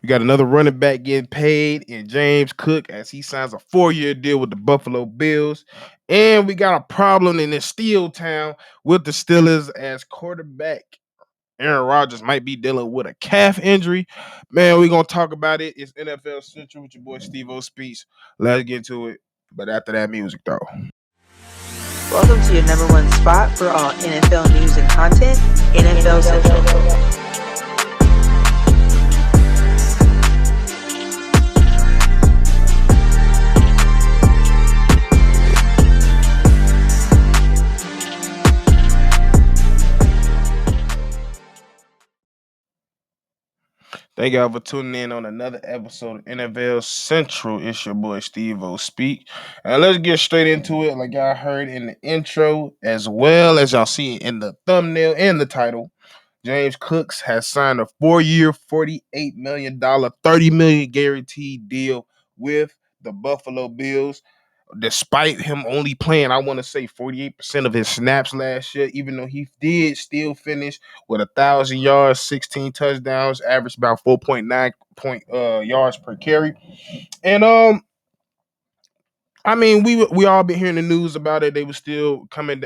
We got another running back getting paid in James Cook as he signs a 4-year deal with the Buffalo Bills. And we got a problem in the Steel Town with the Steelers as quarterback Aaron Rodgers might be dealing with a calf injury. Man, we're gonna talk about it. It's NFL Central with your boy Stevo Speaks. Let's get to it. But after that music though. Welcome to your number one spot for all NFL news and content, NFL Central. Thank y'all for tuning in on another episode of NFL Central. It's your boy Steve O Speak. And let's get straight into it. Like y'all heard in the intro, as well as y'all see in the thumbnail and the title. James Cooks has signed a 4-year, $48 million, $30 million guaranteed deal with the Buffalo Bills. Despite him only playing, I want to say 48% of his snaps last year, even though he did still finish with 1,000 yards, 16 touchdowns, averaged about 4.9 yards per carry. And I mean, we all been hearing the news about it. They were still coming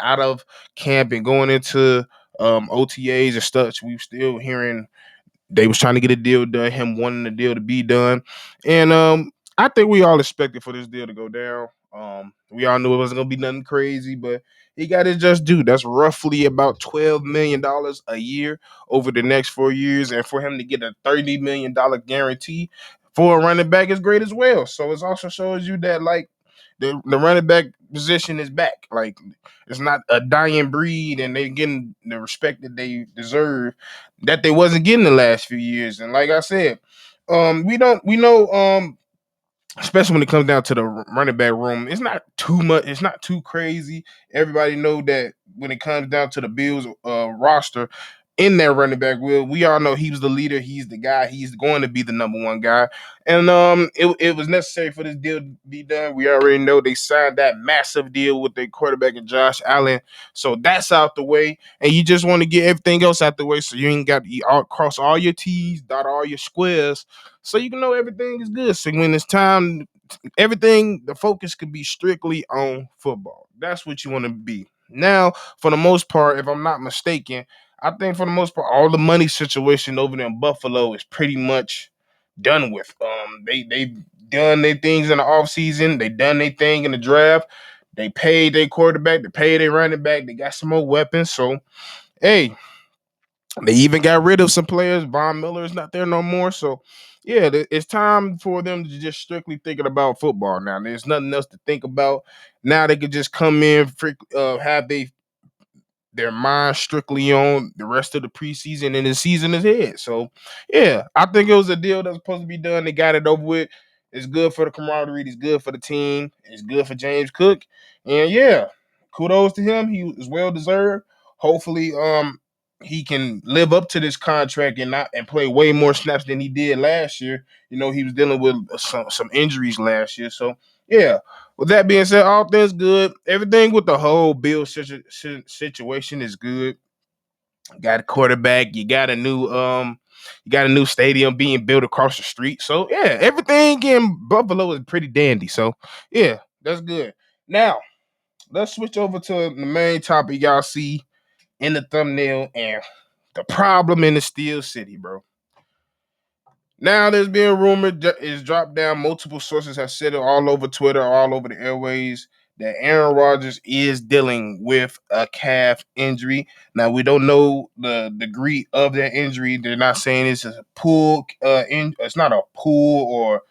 out of camp and going into OTAs and stuff. We were still hearing they was trying to get a deal done, him wanting the deal to be done. And I think we all expected for this deal to go down. We all knew it wasn't gonna be nothing crazy, but he got his just due. That's roughly about $12 million a year over the next 4 years. And for him to get a $30 million guarantee for a running back is great as well. So it also shows you that like the running back position is back. Like it's not a dying breed, and they're getting the respect that they deserve that they wasn't getting the last few years. And like I said, we know especially when it comes down to the running back room, it's not too much. It's not too crazy. Everybody know that when it comes down to the Bills roster in that running back wheel, we all know he was the leader. He's the guy. He's going to be the number one guy. And it was necessary for this deal to be done. We already know they signed that massive deal with their quarterback and Josh Allen. So that's out the way. And you just want to get everything else out the way so you ain't got to cross all your T's, dot all your squares, so you can know everything is good. So when it's time, everything, the focus could be strictly on football. That's what you want to be. Now, for the most part, if I'm not mistaken, I think for the most part, all the money situation over there in Buffalo is pretty much done with. They done their things in the offseason. They done their thing in the draft. They paid their quarterback. They paid their running back. They got some more weapons. So, hey, they even got rid of some players. Von Miller is not there no more. So, yeah, it's time for them to just strictly thinking about football now. There's nothing else to think about. Now they could just come in, have their mind strictly on the rest of the preseason and the season ahead. So, yeah, I think it was a deal that was supposed to be done. They got it over with. It's good for the camaraderie. It's good for the team. It's good for James Cook. And yeah, kudos to him. He was well deserved. Hopefully, he can live up to this contract and not and play way more snaps than he did last year. You know, he was dealing with some injuries last year. So yeah, with that being said, all things good. Everything with the whole Bill situation is good. Got a quarterback. You got a new stadium being built across the street. So yeah, everything in Buffalo is pretty dandy. So yeah, that's good. Now let's switch over to the main topic y'all see in the thumbnail and the problem in the Steel City, bro. Now there's been rumored is dropped down. Multiple sources have said it all over Twitter, all over the airways, that Aaron Rodgers is dealing with a calf injury. Now we don't know the degree of that injury. They're not saying it's a pull. It's not a pull or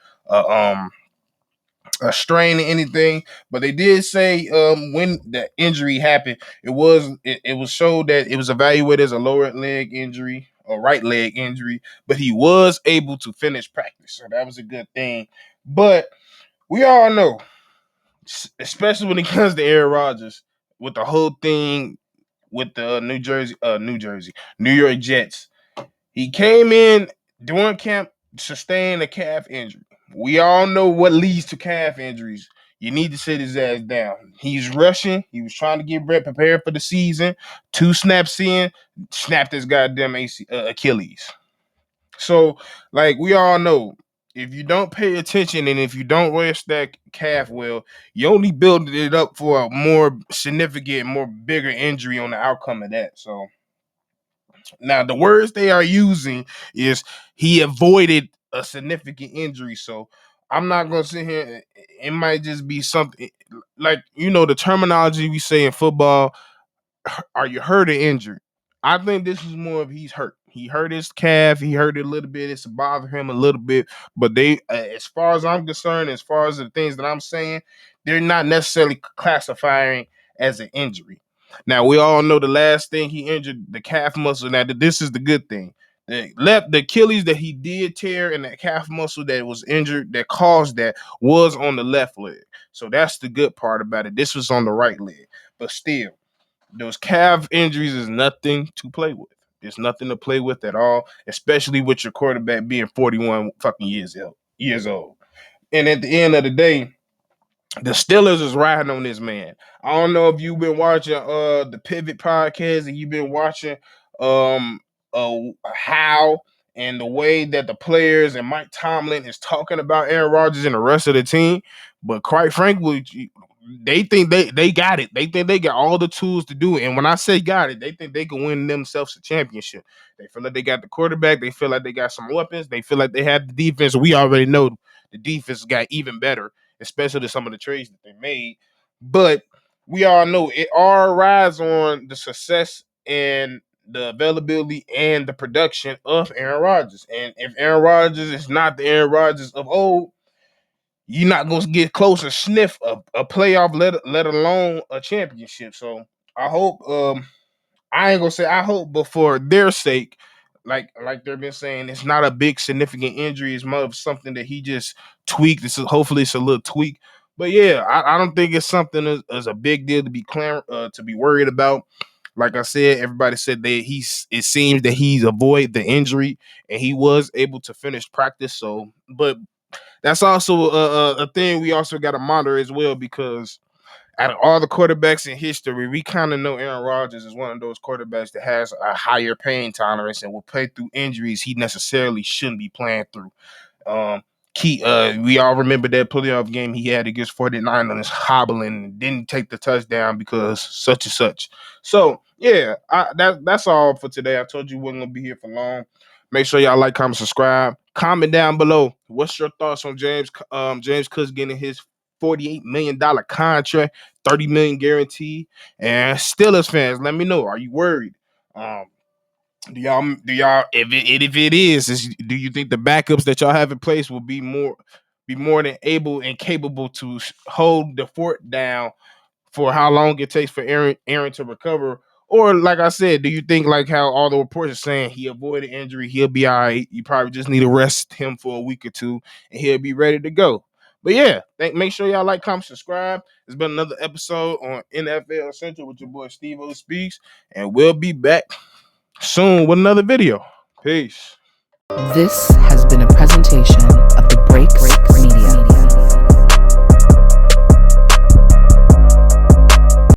a strain or anything, but they did say when the injury happened, it was showed that it was evaluated as a lower leg injury or right leg injury, but he was able to finish practice, so that was a good thing. But we all know, especially when it comes to Aaron Rodgers, with the whole thing with the New York Jets, he came in during camp, sustained a calf injury. We all know what leads to calf injuries. You need to sit his ass down. He's rushing. He was trying to get prepared for the season. 2 snaps in, snapped his goddamn Achilles. So, like we all know, if you don't pay attention and if you don't rest that calf well, you only building it up for a more significant, more bigger injury on the outcome of that. So now the words they are using is he avoided a significant injury. So I'm not gonna sit here. It might just be something like the terminology we say in football. Are you hurt or injured? I think this is more of he's hurt. He hurt his calf. He hurt it a little bit. It's bothered him a little bit. But they, as far as I'm concerned, as far as the things that I'm saying, they're not necessarily classifying as an injury. Now we all know the last thing he injured the calf muscle. Now this is the good thing. The Achilles that he did tear and that calf muscle that was injured that caused that was on the left leg. So that's the good part about it. This was on the right leg. But still, those calf injuries is nothing to play with. It's nothing to play with at all, especially with your quarterback being 41 fucking years old. And at the end of the day, the Steelers is riding on this man. I don't know if you've been watching the Pivot podcast and you've been watching um how and the way that the players and Mike Tomlin is talking about Aaron Rodgers and the rest of the team. But quite frankly, they think they got it. They think they got all the tools to do it. And when I say got it, they think they can win themselves a championship. They feel like they got the quarterback. They feel like they got some weapons. They feel like they have the defense. We already know the defense got even better, especially some of the trades that they made. But we all know it all rides on the success and the availability and the production of Aaron Rodgers. And if Aaron Rodgers is not the Aaron Rodgers of old, you're not going to get close and sniff a playoff, let alone a championship. So I hope, I ain't gonna say I hope, but for their sake, like they've been saying, it's not a big significant injury. It's more of something that he just tweaked. Hopefully it's a little tweak. But yeah, I don't think it's something as a big deal to be to be worried about. Like I said, everybody said that it seems that he's avoided the injury and he was able to finish practice. So, but that's also a thing we also got to monitor as well, because out of all the quarterbacks in history, we kind of know Aaron Rodgers is one of those quarterbacks that has a higher pain tolerance and will play through injuries he necessarily shouldn't be playing through. Um, we all remember that playoff game he had against 49ers hobbling and didn't take the touchdown because such and such. So yeah, that's all for today. I told you we wasn't gonna be here for long. Make sure y'all like, comment, subscribe. Comment down below. What's your thoughts on James Cook getting his $48 million contract, 30 million guarantee? And Steelers fans, let me know. Are you worried? Um, do y'all if it is do you think the backups that y'all have in place will be more than able and capable to hold the fort down for how long it takes for Aaron to recover? Or like I said, do you think like how all the reports are saying he avoided injury, he'll be all right? You probably just need to rest him for a week or two and he'll be ready to go. But yeah, make sure y'all like, comment, subscribe. There's been another episode on NFL Central with your boy Stevo Speaks, and we'll be back soon with another video. Peace. This has been a presentation of the Breaks